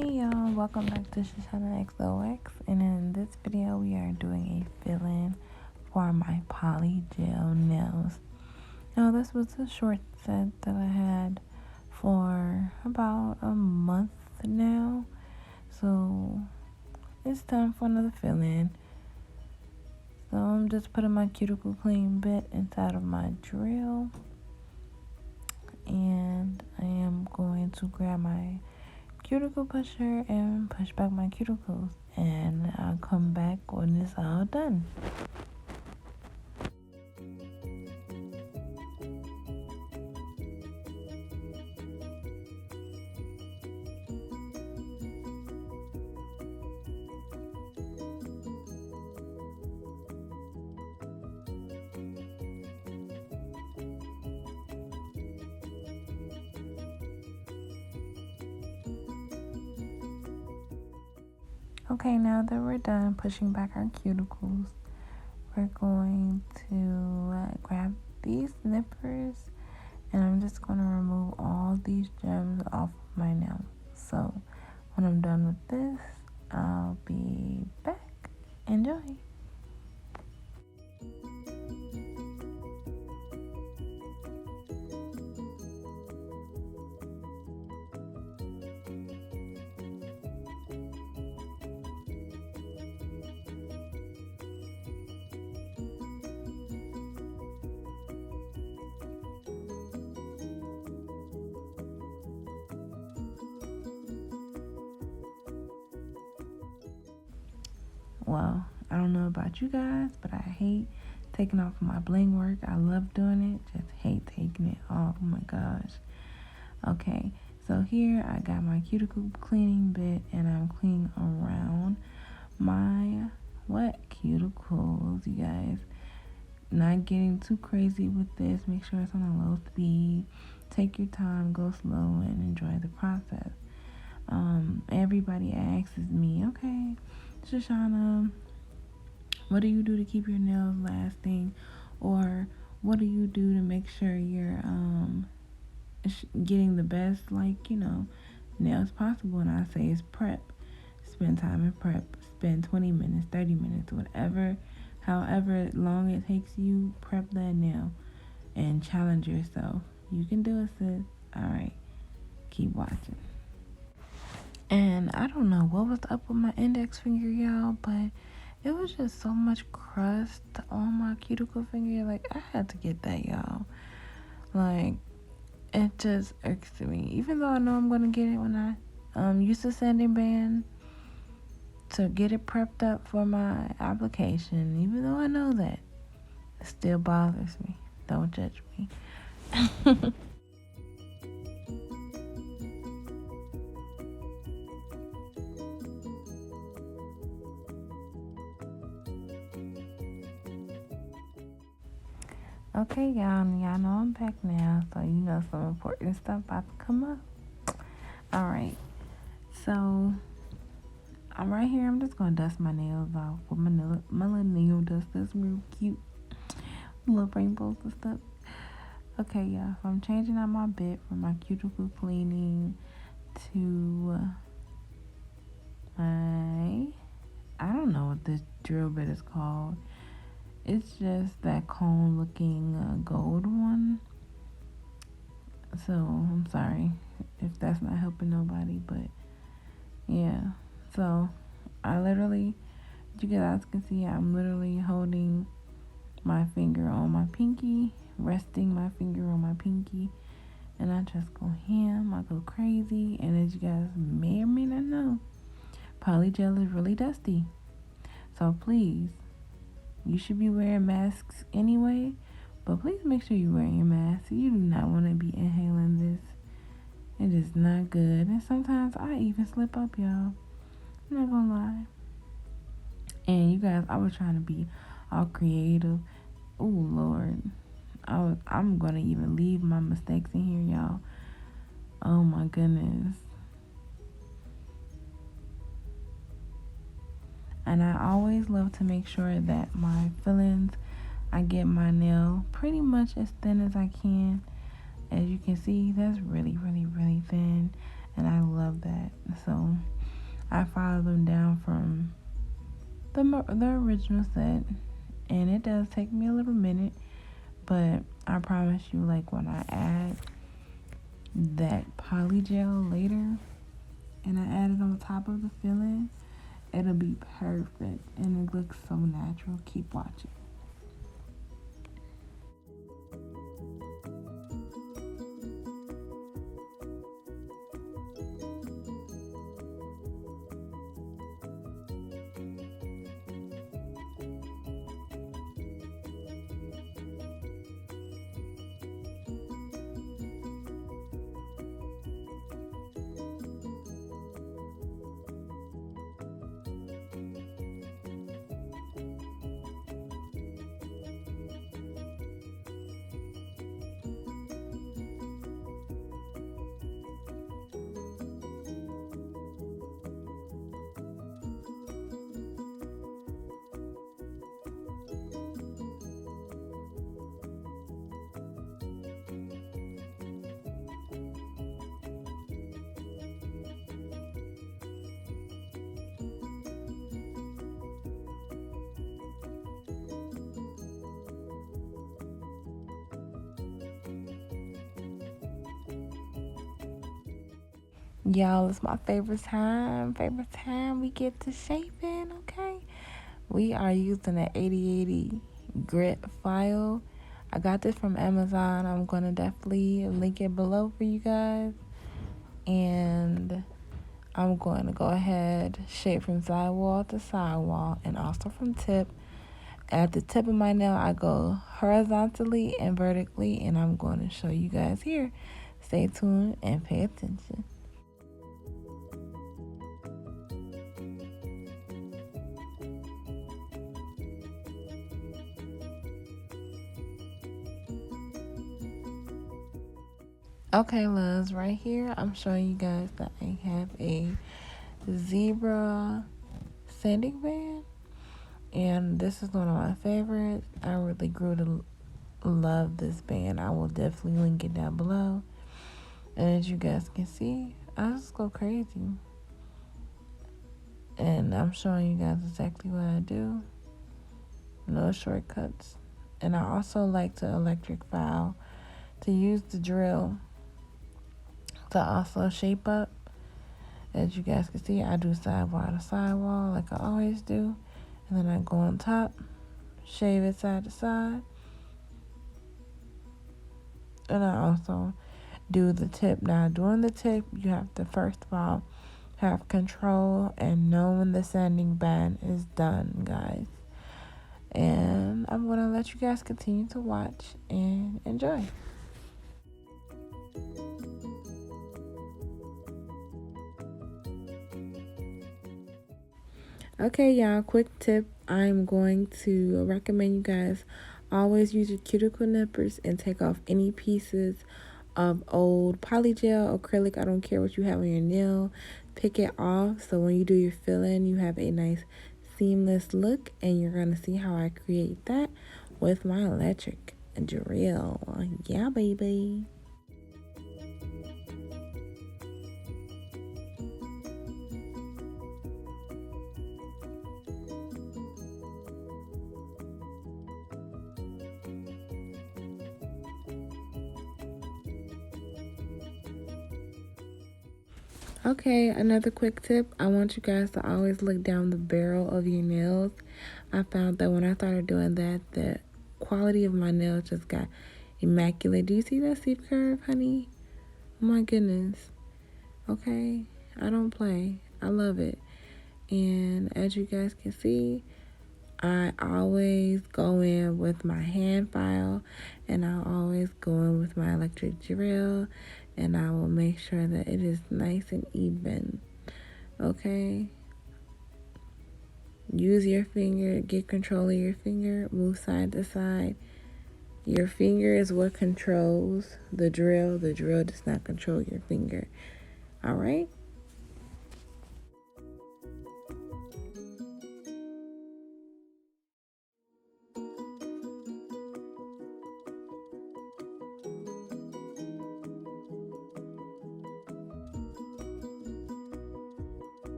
Hey y'all, welcome back to Shashawna xoxo, and in this video we are doing a fill-in for my PolyGel nails. Now this was a short set that I had for about a month now, so it's time for another fill-in. So I'm just putting my cuticle clean bit inside of my drill, and I am going to grab my cuticle pusher and push back my cuticles, and I'll come back when it's all done. Okay, now that we're done pushing back our cuticles, we're going to grab these nippers, and I'm just going to remove all these gems off of my nails. So when I'm done with this, I'll be back. Enjoy. Well, I don't know about you guys, but I hate taking off my bling work. I love doing it, just hate taking it off. Oh my gosh. Okay, so here I got my cuticle cleaning bit, and I'm cleaning around my wet cuticles, you guys. Not getting too crazy with this. Make sure it's on a low speed. Take your time, go slow, and enjoy the process. Everybody asks me, okay, Shashawna, what do you do to keep your nails lasting? Or what do you do to make sure you're getting the best, nails possible? And I say it's prep. Spend time in prep. Spend 20 minutes, 30 minutes, however long it takes you, prep that nail and challenge yourself. You can do it, sis. Alright, keep watching. And I don't know what was up with my index finger, y'all, but it was just so much crust on my cuticle finger. Like, I had to get that, y'all. Like, it just irks me. Even though I know I'm going to get it when I use the sanding band to get it prepped up for my application. Even though I know that, it still bothers me. Don't judge me. Okay, y'all know I'm back now, so you know some important stuff about to come up. Alright, so I'm right here. I'm just going to dust my nails off with my little nail duster. It's real cute. Little rainbows and stuff. Okay, y'all, so I'm changing out my bit from my cuticle cleaning to I don't know what this drill bit is called. It's just that cone looking gold one. So I'm sorry if that's not helping nobody, but yeah. So I literally, you guys can see, I'm literally holding my finger on my pinky, resting my finger on my pinky, and I just go ham. I go crazy. And as you guys may or may not know, PolyGel is really dusty. So please, you should be wearing masks anyway, but please make sure you're wearing your mask. You do not want to be inhaling this. It is not good. And sometimes I even slip up, y'all. I'm not gonna lie. And you guys, I was trying to be all creative. Oh Lord, I'm gonna even leave my mistakes in here, y'all. Oh my goodness. And I always love to make sure that my fill-ins, I get my nail pretty much as thin as I can. As you can see, that's really, really, really thin. And I love that. So I followed them down from the original set, and it does take me a little minute, but I promise you, like when I add that PolyGel later and I add it on top of the filling, it'll be perfect and it looks so natural. Keep watching. Y'all, it's my favorite time. Favorite time we get to shaping, okay? We are using an 8080 grit file. I got this from Amazon. I'm going to definitely link it below for you guys. And I'm going to go ahead, shape from sidewall to sidewall and also from tip. At the tip of my nail, I go horizontally and vertically, and I'm going to show you guys here. Stay tuned and pay attention. Okay, loves, right here, I'm showing you guys that I have a zebra sanding band. And this is one of my favorites. I really grew to love this band. I will definitely link it down below. And as you guys can see, I just go crazy. And I'm showing you guys exactly what I do. No shortcuts. And I also like to electric file to use the drill to also shape up. As you guys can see, I do sidewall to sidewall like I always do. And then I go on top, shave it side to side. And I also do the tip. Now, doing the tip, you have to first of all have control and know when the sanding band is done, guys. And I'm going to let you guys continue to watch and enjoy. Okay, y'all, quick tip. I'm going to recommend you guys always use your cuticle nippers and take off any pieces of old polygel, acrylic, I don't care what you have on your nail. Pick it off so when you do your fill-in, you have a nice seamless look, and you're going to see how I create that with my electric drill. Yeah, baby. Okay, another quick tip. I want you guys to always look down the barrel of your nails. I found that when I started doing that, the quality of my nails just got immaculate. Do you see that steep curve, honey? Oh my goodness. Okay, I don't play. I love it. And as you guys can see, I always go in with my hand file, and I always go in with my electric drill, and I will make sure that it is nice and even. Okay? Use your finger, get control of your finger, move side to side. Your finger is what controls the drill. The drill does not control your finger. All right?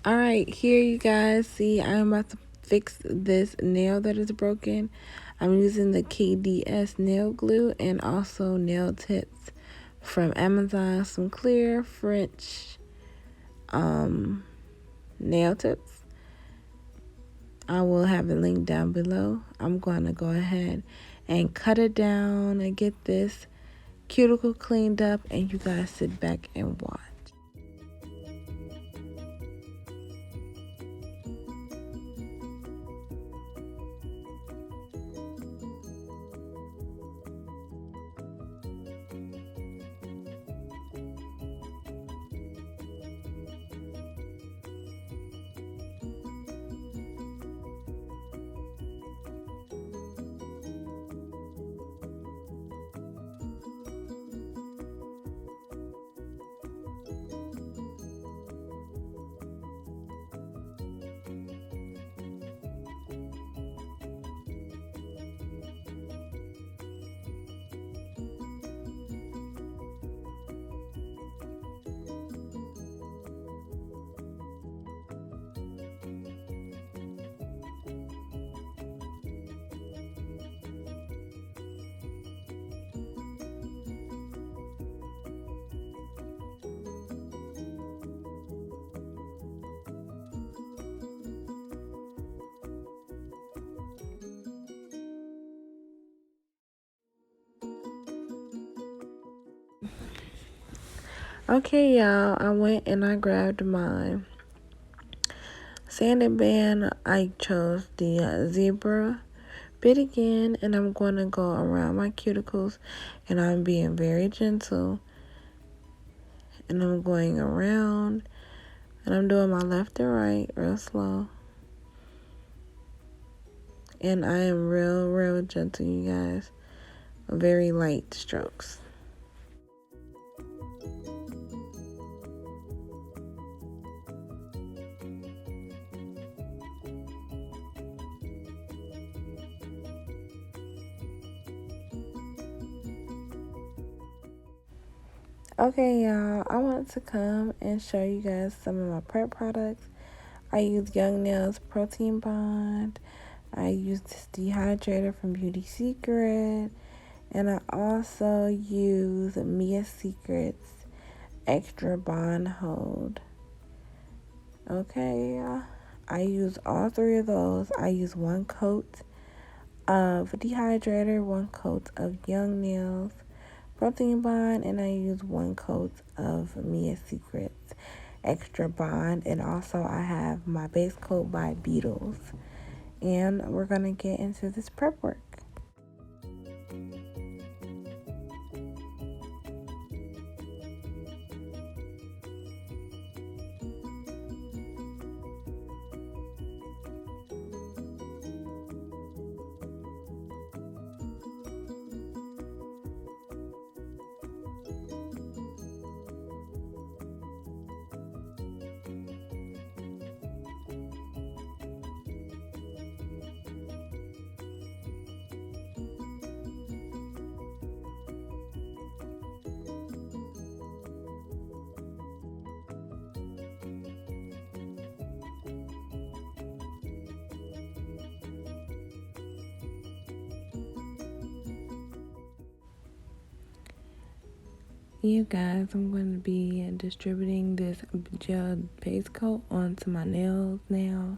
Alright, here you guys see I'm about to fix this nail that is broken. I'm using the KDS nail glue and also nail tips from Amazon. Some clear French nail tips. I will have a link down below. I'm going to go ahead and cut it down and get this cuticle cleaned up, and you guys sit back and watch. Okay, y'all, I went and I grabbed my sanding band. I chose the zebra bit again, and I'm going to go around my cuticles, and I'm being very gentle, and I'm going around, and I'm doing my left to right real slow, and I am real gentle, you guys. Very light strokes. Okay, y'all, I want to come and show you guys some of my prep products. I use Young Nails Protein Bond. I use this dehydrator from Beauty Secret. And I also use Mia Secret's Extra Bond Hold. Okay, I use all three of those. I use 1 coat of dehydrator, 1 coat of Young Nails Protein Bond, and I use 1 coat of Mia Secret's Extra Bond. And also I have my base coat by Beetles. And we're going to get into this prep work. You guys, I'm going to be distributing this gel base coat onto my nails now,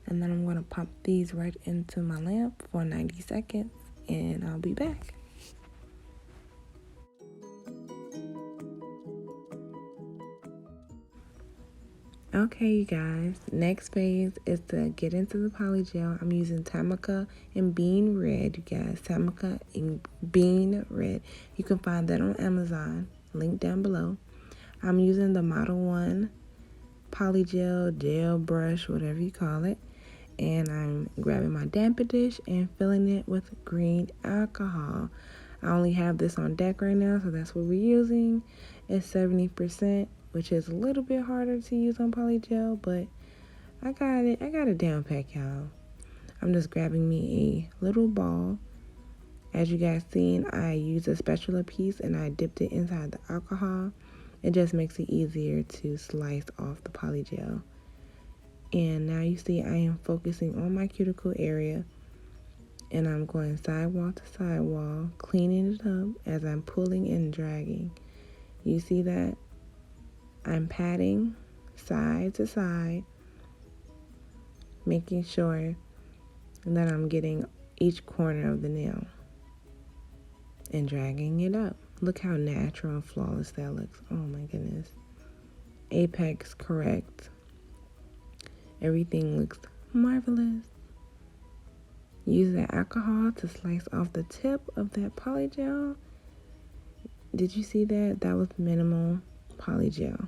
and then I'm going to pop these right into my lamp for 90 seconds, and I'll be back. Okay, you guys, next phase is to get into the PolyGel. I'm using Tamika and Bean Red, you guys. Tamika and Bean Red. You can find that on Amazon. Link down below. I'm using the Model 1 PolyGel gel brush, whatever you call it. And I'm grabbing my damper dish and filling it with green alcohol. I only have this on deck right now, so that's what we're using. It's 70%. Which is a little bit harder to use on PolyGel, but I got it. I got it down pat, y'all. I'm just grabbing me a little ball. As you guys seen, I used a spatula piece and I dipped it inside the alcohol. It just makes it easier to slice off the PolyGel. And now you see I am focusing on my cuticle area, and I'm going sidewall to sidewall, cleaning it up as I'm pulling and dragging. You see that? I'm patting side to side, making sure that I'm getting each corner of the nail and dragging it up. Look how natural and flawless that looks. Oh my goodness. Apex correct. Everything looks marvelous. Use that alcohol to slice off the tip of that PolyGel. Did you see that? That was minimal PolyGel.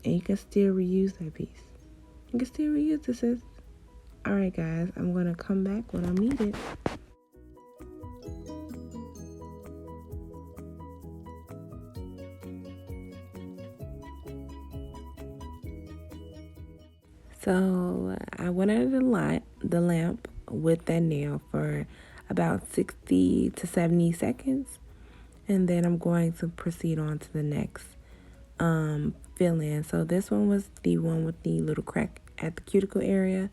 And you can still reuse that piece. You can still reuse this. Alright guys, I'm going to come back when I need it. So I went under the lamp with that nail for about 60 to 70 seconds. And then I'm going to proceed on to the next fill-in. So this one was the one with the little crack at the cuticle area.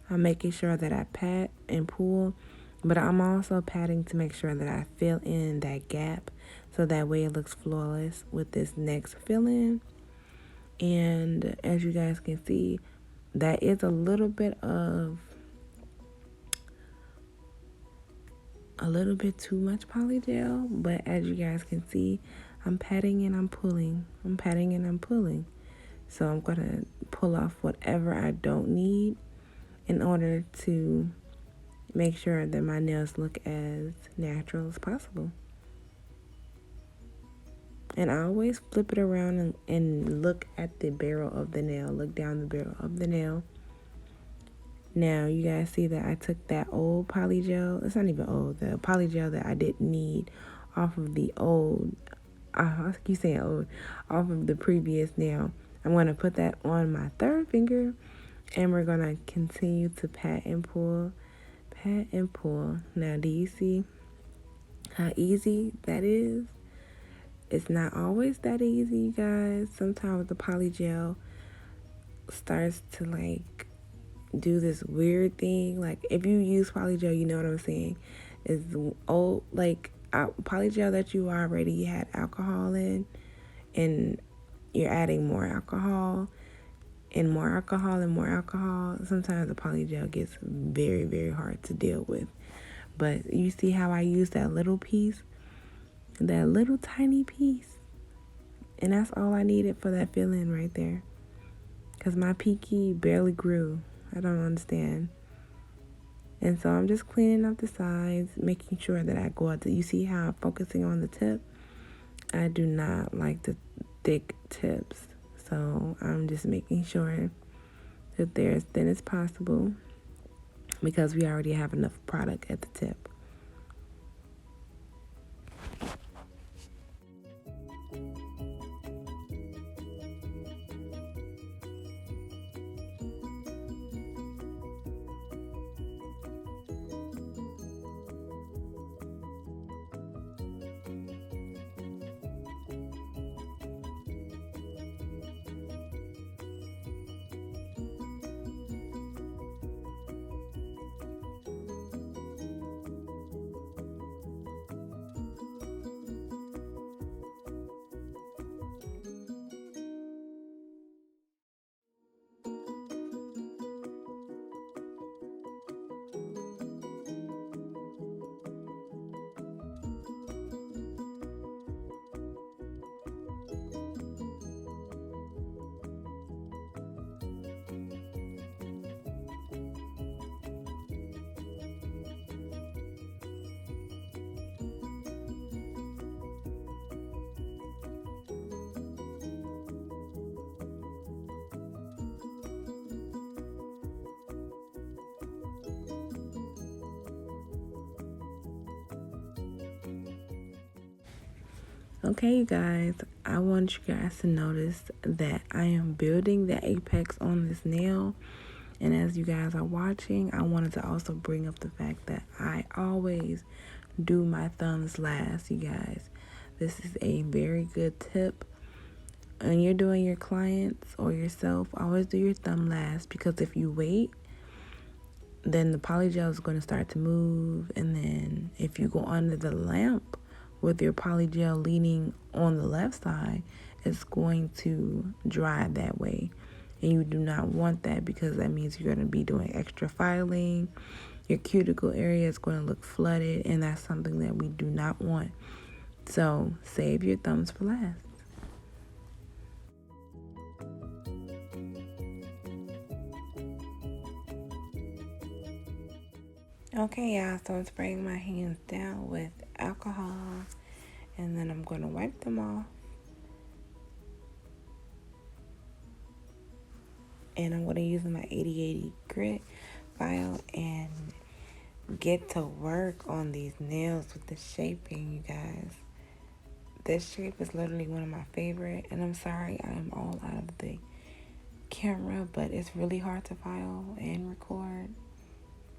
I'm making sure that I pat and pull, but I'm also patting to make sure that I fill in that gap so that way it looks flawless with this next fill-in. And as you guys can see, that is a little bit too much PolyGel, but as you guys can see, I'm patting and I'm pulling. I'm patting and I'm pulling. So I'm going to pull off whatever I don't need in order to make sure that my nails look as natural as possible. And I always flip it around and look at the barrel of the nail. Look down the barrel of the nail. Now, you guys see that I took that old PolyGel. It's not even old. The PolyGel that I didn't need off of the old. I keep saying old. Off of the previous nail. I'm going to put that on my third finger. And we're going to continue to pat and pull. Pat and pull. Now, do you see how easy that is? It's not always that easy, you guys. Sometimes the PolyGel starts to like do this weird thing. Like if you use PolyGel, you know what I'm saying. It's old like PolyGel that you already had alcohol in, and you're adding more alcohol and more alcohol and more alcohol. Sometimes the PolyGel gets very, very hard to deal with. But you see how I use that little piece? That little tiny piece. And that's all I needed for that fill-in right there. Because my peaky barely grew. I don't understand. And so I'm just cleaning up the sides, making sure that I go out to, you see how I'm focusing on the tip? I do not like the thick tips. So I'm just making sure that they're as thin as possible because we already have enough product at the tip. Okay, you guys, I want you guys to notice that I am building the apex on this nail. And as you guys are watching, I wanted to also bring up the fact that I always do my thumbs last, you guys. This is a very good tip when you're doing your clients or yourself, always do your thumb last, because if you wait, then the polygel is going to start to move, and then if you go under the lamp with your polygel leaning on the left side, it's going to dry that way, and you do not want that, because that means you're going to be doing extra filing. Your cuticle area is going to look flooded, and that's something that we do not want. So save your thumbs for last. Okay, y'all, so I'm spraying my hands down with alcohol, and then I'm going to wipe them off. And I'm going to use my 80/80 grit file and get to work on these nails with the shaping, you guys. This shape is literally one of my favorite, and I'm sorry I am all out of the camera, but it's really hard to file and record.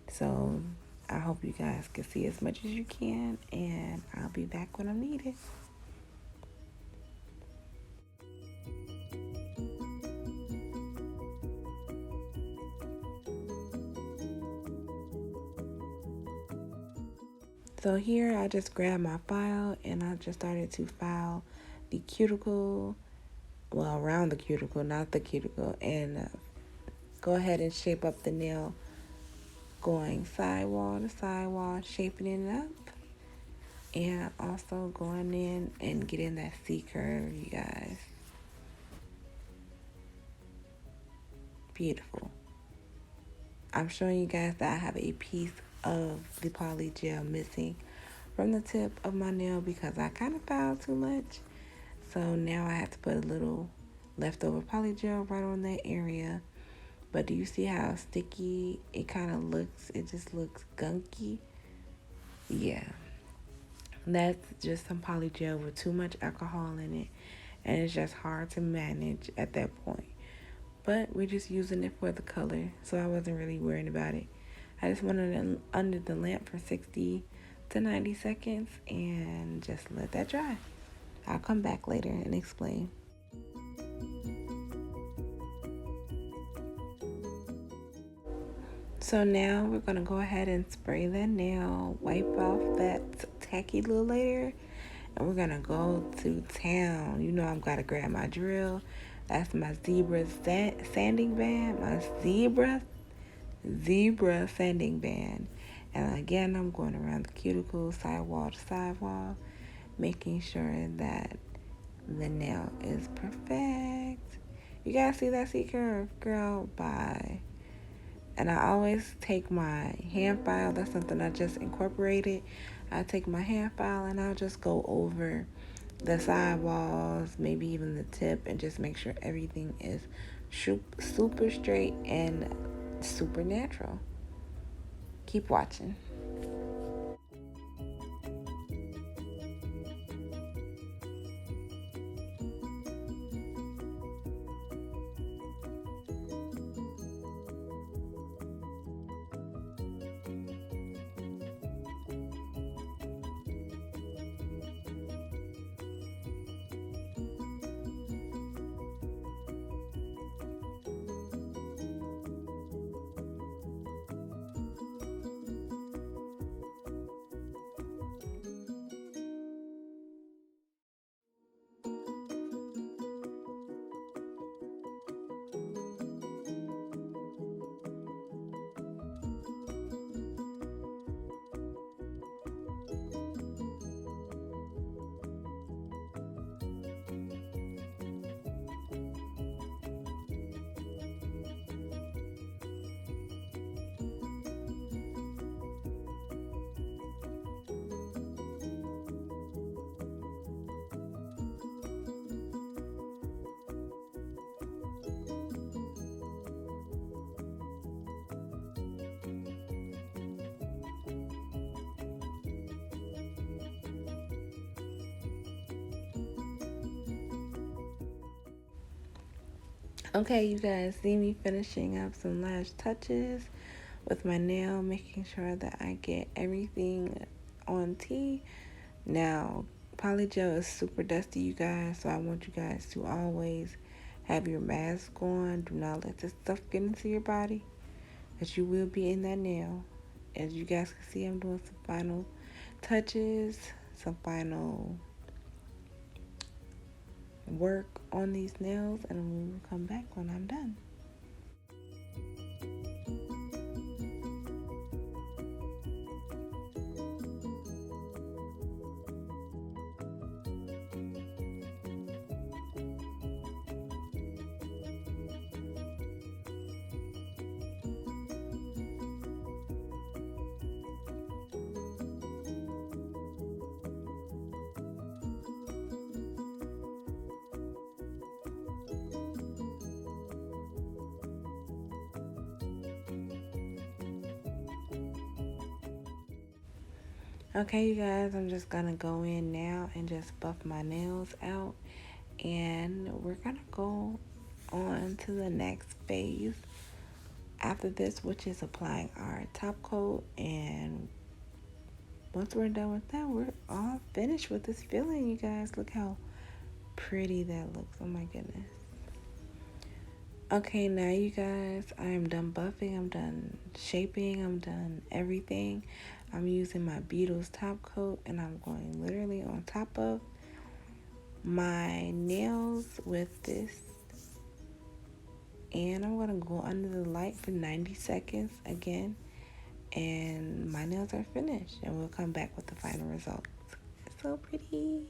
So I hope you guys can see as much as you can, and I'll be back when I'm needed. So here I just grabbed my file and I just started to file the cuticle, well, around the cuticle, not the cuticle, and go ahead and shape up the nail, going sidewall to sidewall, shaping it up, and also going in and getting that C curve, you guys. Beautiful. I'm showing you guys that I have a piece of the polygel missing from the tip of my nail because I kind of filed too much. So now I have to put a little leftover polygel right on that area. But do you see how sticky it kind of looks? It just looks gunky. Yeah. That's just some polygel with too much alcohol in it. And it's just hard to manage at that point. But we're just using it for the color, so I wasn't really worried about it. I just wanted it under the lamp for 60 to 90 seconds and just let that dry. I'll come back later and explain. So now we're going to go ahead and spray that nail, wipe off that tacky little layer, and we're going to go to town. You know I've got to grab my drill. That's my zebra sanding band, my zebra sanding band. And again, I'm going around the cuticle, sidewall to sidewall, making sure that the nail is perfect. You guys see that C curve? Girl, bye. And I always take my hand file. That's something I just incorporated. I take my hand file and I'll just go over the sidewalls, maybe even the tip, and just make sure everything is super straight and super natural. Keep watching. Okay, you guys see me finishing up some last touches with my nail, making sure that I get everything on T. Now, PolyGel is super dusty, you guys, so I want you guys to always have your mask on. Do not let this stuff get into your body, because you will be in that nail. As you guys can see, I'm doing some final touches, some final work on these nails, and we will come back when I'm done. Okay, you guys, I'm just gonna go in now and just buff my nails out, and we're gonna go on to the next phase after this, which is applying our top coat. And once we're done with that, we're all finished with this filling, you guys. Look how pretty that looks. Oh my goodness. Okay, now you guys, I am done buffing, I'm done shaping, I'm done everything. I'm using my Beetles top coat, and I'm going literally on top of my nails with this. And I'm gonna go under the light for 90 seconds again, and my nails are finished, and we'll come back with the final results. It's so pretty.